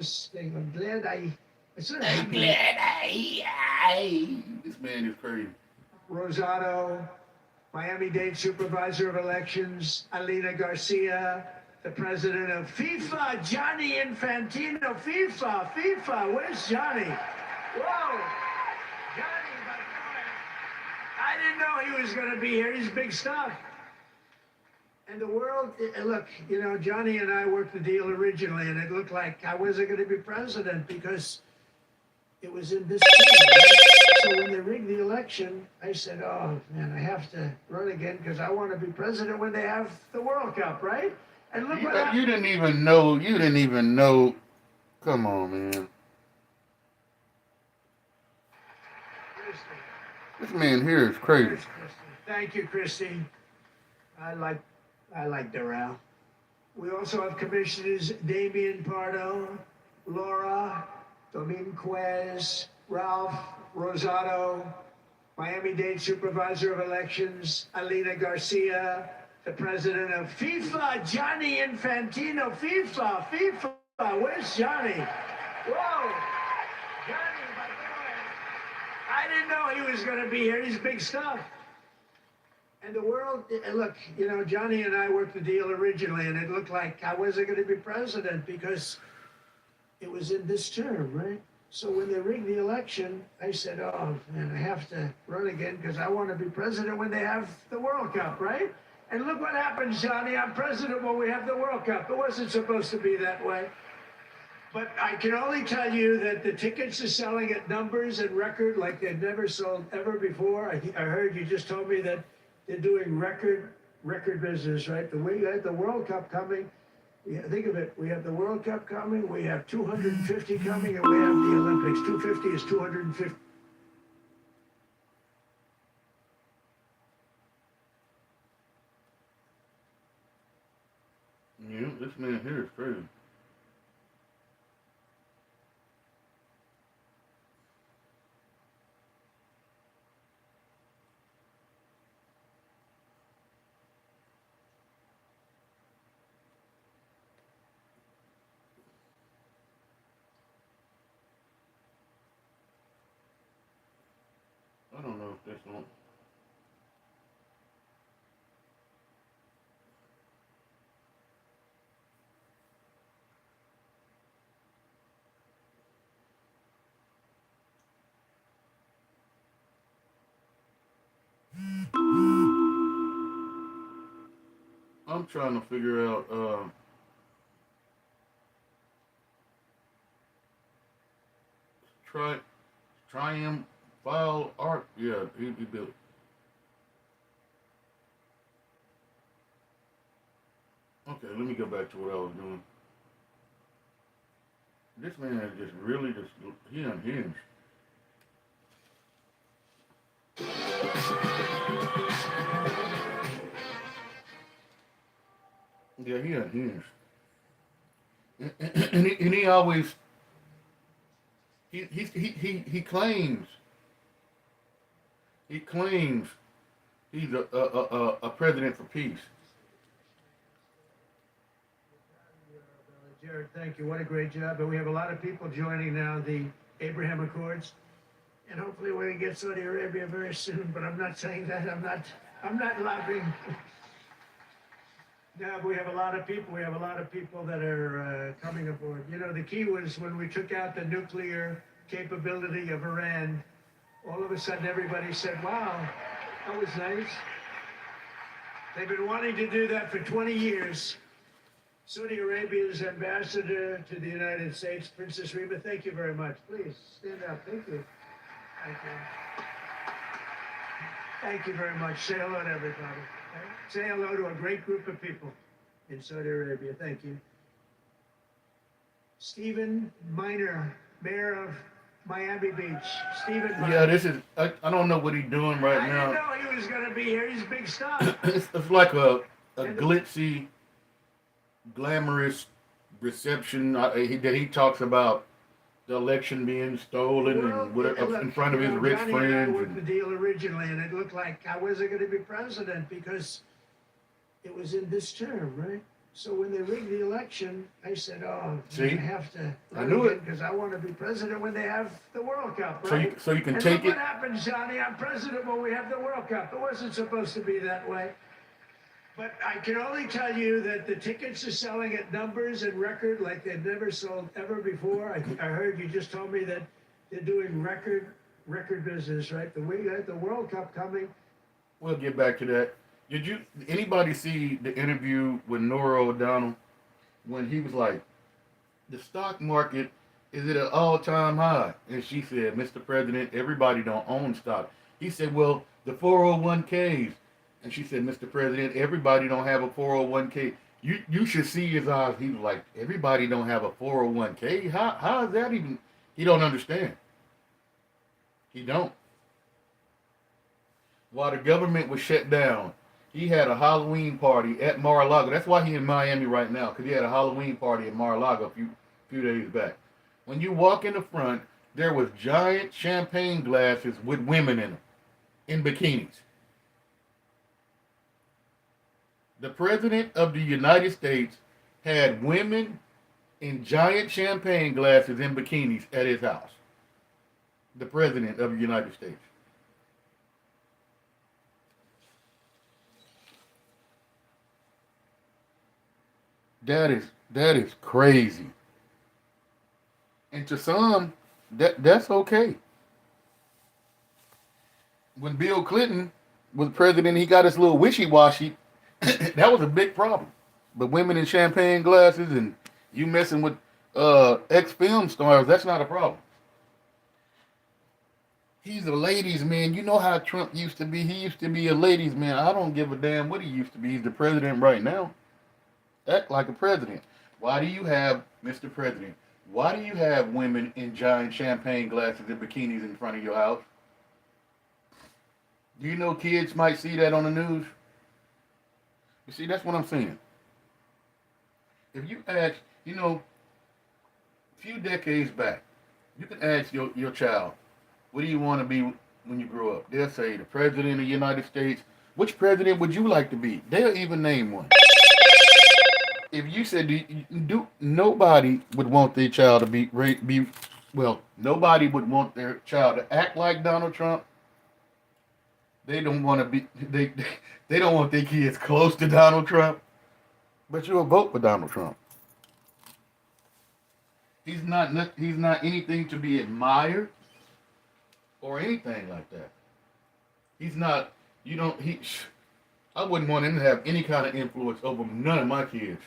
thing. I'm glad I sort of I'm happy. glad I. This man is crazy. Rosado, Miami-Dade Supervisor of Elections, Alina Garcia, the president of FIFA, Johnny Infantino. FIFA. Where's Johnny? Whoa, Johnny, my boy. I didn't know he was going to be here. He's big stuff. And the world, look, Johnny and I worked the deal originally, and it looked like I wasn't going to be president because it was in this term, right? So when they rigged the election, I said, oh, man, I have to run again because I want to be president when they have the World Cup, right? And look what You happened. didn't even know. You didn't even know. Come on, man. This man here is crazy. Where's Christy? Thank you, Christy. I like, I like Doral. We also have Commissioners Damian Pardo, Laura, Dominguez, Ralph, Rosado, Miami-Dade Supervisor of Elections, Alina Garcia, the president of FIFA, Johnny Infantino. FIFA. Where's Johnny? Whoa, Johnny, my boy. I didn't know he was going to be here. He's big stuff. And the world, look, Johnny and I worked the deal originally, and it looked like I wasn't going to be president because it was in this term, right? So when they rigged the election, I said, oh, man, I have to run again because I want to be president when they have the World Cup, right? And look what happens, Johnny. I'm president when we have the World Cup. It wasn't supposed to be that way. But I can only tell you that the tickets are selling at numbers and record like they've never sold ever before. I heard you just told me that they're doing record business, right? We had the World Cup coming. Yeah, think of it. We have the World Cup coming. We have 250 coming, and we have the Olympics. 250 is 250. Yeah, this man here is crazy. I don't know if that's on. I'm trying to figure out. Try triumphal art. Yeah, he built. Okay, let me go back to what I was doing. This man is just really just he unhinged. Yeah, he unhinged. And he always he claims he's a president for peace. Jared, thank you. What a great job. And we have a lot of people joining now the Abraham Accords. And hopefully we're going to get Saudi Arabia very soon. But I'm not saying that. I'm not lobbying. Yeah, we have a lot of people. We have a lot of people that are coming aboard. The key was when we took out the nuclear capability of Iran, all of a sudden everybody said, wow, that was nice. They've been wanting to do that for 20 years. Saudi Arabia's ambassador to the United States, Princess Rima, thank you very much. Please stand up. Thank you. Thank you. Thank you very much. Say hello to everybody. Say hello to a great group of people in Saudi Arabia. Thank you. Stephen Miner, mayor of Miami Beach. Stephen Yeah, Miner. this is. I don't know what he's doing right I didn't now. know he was going to be here. He's big stuff. It's like a And glitzy, glamorous reception that he talks about the election being the stolen world, and whatever look, in front of his rich Johnny and I friends worked the and deal originally, and it looked like I wasn't going to be president because it was in this term, right? So when they rigged the election, I said, "Oh, I See, have to I run knew again it. because I want to be president when they have the World Cup, So right?" you can And take look what it. happens, Johnny. I'm president when we have the World Cup. It wasn't supposed to be that way. But I can only tell you that the tickets are selling at numbers and record like they've never sold ever before. I heard you just told me that they're doing record business, right? We got the World Cup coming. We'll get back to that. Did you anybody see the interview with Nora O'Donnell when he was like, the stock market is at an all-time high, and she said, "Mr. President, everybody don't own stock." He said, "Well, the 401ks," and she said, "Mr. President, everybody don't have a 401k." You should see his eyes. He was like, "Everybody don't have a 401k. How is that even?" He don't understand. He don't. While the government was shut down, he had a Halloween party at Mar-a-Lago. That's why he in Miami right now, because he had a Halloween party at Mar-a-Lago a few days back. When you walk in the front, there was giant champagne glasses with women in them, in bikinis. The President of the United States had women in giant champagne glasses in bikinis at his house. The President of the United States. That is crazy. And to some, that's okay. When Bill Clinton was president, he got his little wishy-washy. That was a big problem. But women in champagne glasses and you messing with ex-film stars, that's not a problem. He's a ladies' man. You know how Trump used to be. He used to be a ladies' man. I don't give a damn what he used to be. He's the president right now. Act like a president. Why do you have, Mr. President, why do you have women in giant champagne glasses and bikinis in front of your house? Do you know kids might see that on the news? You see, that's what I'm saying. If you ask, a few decades back, you can ask your child, what do you want to be when you grow up? They'll say, the president of the United States. Which president would you like to be? They'll even name one. If you said, nobody would want their child to nobody would want their child to act like Donald Trump. They don't want to be, they don't want their kids close to Donald Trump. But you'll vote for Donald Trump. He's not anything to be admired or anything like that. He's not. You don't. I wouldn't want him to have any kind of influence over none of my kids.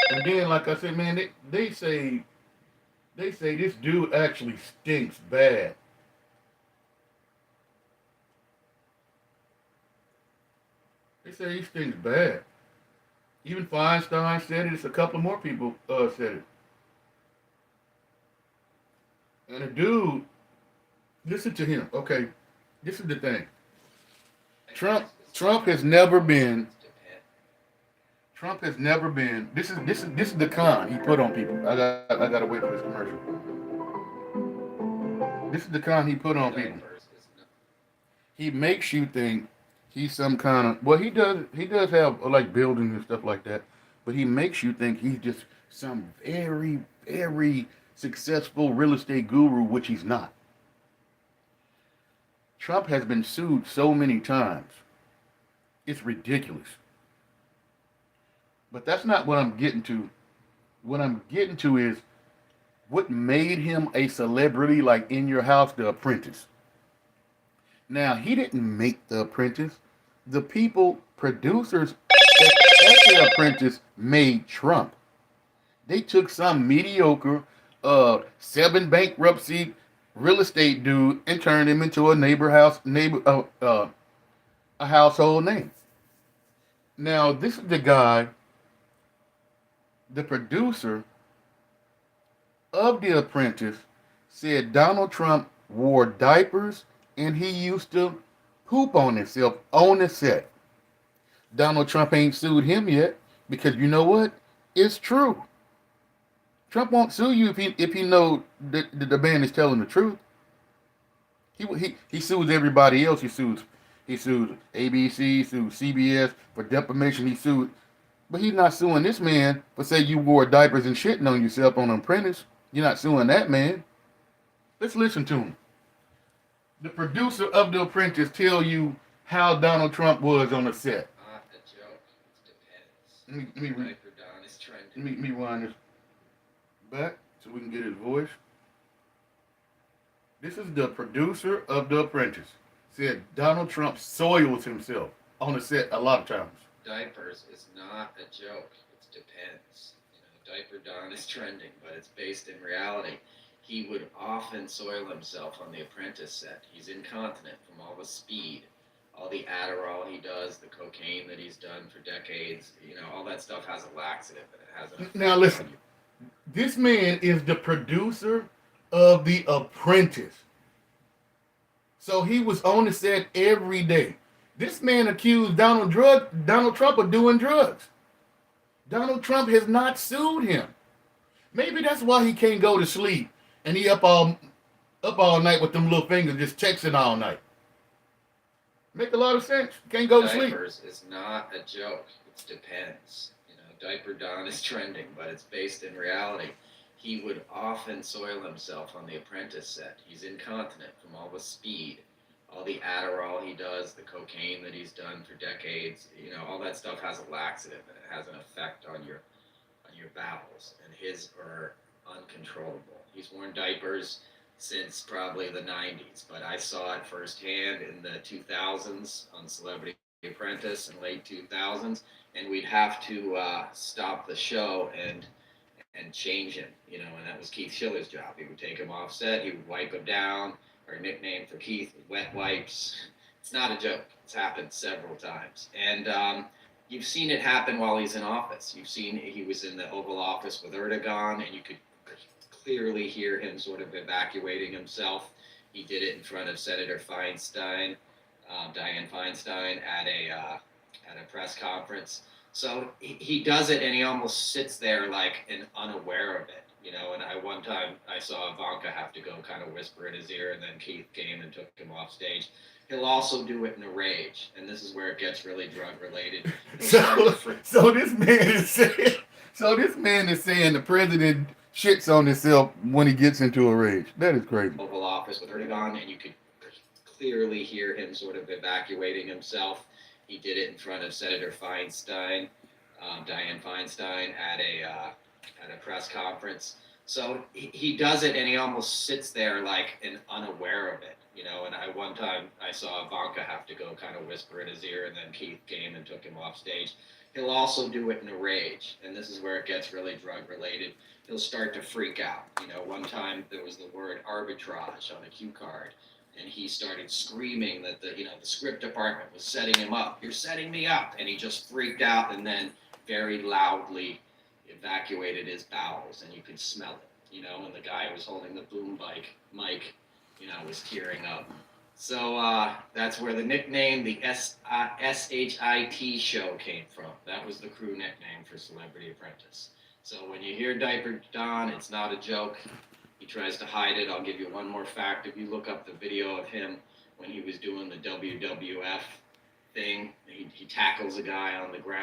And then, like I said, man, they say this dude actually stinks bad. They say he stinks bad. Even Feinstein said it. It's a couple more people said it. And the dude, listen to him. Okay, this is the thing. Trump has never been. Trump has never been. This is the con he put on people. I gotta wait for this commercial. This is the con he put on people. He makes you think he's some kind of. Well, he does have like buildings and stuff like that, but he makes you think he's just some very successful real estate guru, which he's not. Trump has been sued so many times. It's ridiculous. But that's not what I'm getting to. What I'm getting to is what made him a celebrity like In Your House, The Apprentice. Now, he didn't make The Apprentice. The people, producers at The Apprentice made Trump. They took some mediocre, seven bankruptcy real estate dude and turned him into a household name. Now, this is the guy, the producer of The Apprentice, said Donald Trump wore diapers and he used to poop on himself on the set. Donald Trump ain't sued him yet because you know what? It's true. Trump won't sue you if he know that the man is telling the truth. He sues everybody else. He sued ABC, he sued CBS for defamation. He sued, but he's not suing this man for say you wore diapers and shitting on yourself on Apprentice. You're not suing that man. Let's listen to him. The producer of The Apprentice tell you how Donald Trump was on the set. Not a joke. It depends. Let Diaper Don is trending. me rewind this back so we can get his voice. This is the producer of The Apprentice. Said Donald Trump soils himself on the set a lot of times. Diapers is not a joke. It depends. Diaper Don is trending, but it's based in reality. He would often soil himself on The Apprentice set. He's incontinent from all the speed, all the Adderall he does, the cocaine that he's done for decades. All that stuff has a laxative and it has an effect. Now listen, this man is the producer of The Apprentice. So he was on the set every day. This man accused Donald Trump of doing drugs. Donald Trump has not sued him. Maybe that's why he can't go to sleep and he up all night with them little fingers just texting all night. Make a lot of sense. Can't go to sleep. Diapers is not a joke. It depends. Diaper Don is trending, but it's based in reality. He would often soil himself on The Apprentice set. He's incontinent from all the speed, all the Adderall he does, the cocaine that he's done for decades. All that stuff has a laxative and it has an effect on your bowels, and his are uncontrollable. He's worn diapers since probably the 90s, but I saw it firsthand in the 2000s on Celebrity Apprentice in late 2000s, and we'd have to stop the show and change him, and that was Keith Schiller's job. He would take him off set, he would wipe him down. Our nickname for Keith was Wet Wipes. It's not a joke. It's happened several times. And you've seen it happen while he's in office. You've seen he was in the Oval Office with Erdogan, and you could clearly hear him sort of evacuating himself. He did it in front of Senator Feinstein, Dianne Feinstein, at a press conference. So he does it, and he almost sits there like and unaware of it. And one time I saw Ivanka have to go kind of whisper in his ear, and then Keith came and took him off stage. He'll also do it in a rage, and this is where it gets really drug related. So this man is saying the president shits on himself when he gets into a rage. That is crazy. Oval Office with Erdogan, and you could clearly hear him sort of evacuating himself. He did it in front of Senator Feinstein, Dianne Feinstein, at a press conference. So he does it, and he almost sits there like and unaware of it. And one time I saw Ivanka have to go kind of whisper in his ear, and then Keith came and took him off stage. He'll also do it in a rage, and this is where it gets really drug related. He'll start to freak out. One time there was the word arbitrage on a cue card, and he started screaming that the script department was setting him up. You're setting me up, and he just freaked out, and then very loudly evacuated his bowels, and you could smell it. And the guy who was holding the boom mic, was tearing up. So that's where the nickname, the SHIT show, came from. That was the crew nickname for Celebrity Apprentice. So when you hear Diaper Don, it's not a joke. He tries to hide it. I'll give you one more fact. If you look up the video of him when he was doing the WWF thing, he tackles a guy on the ground.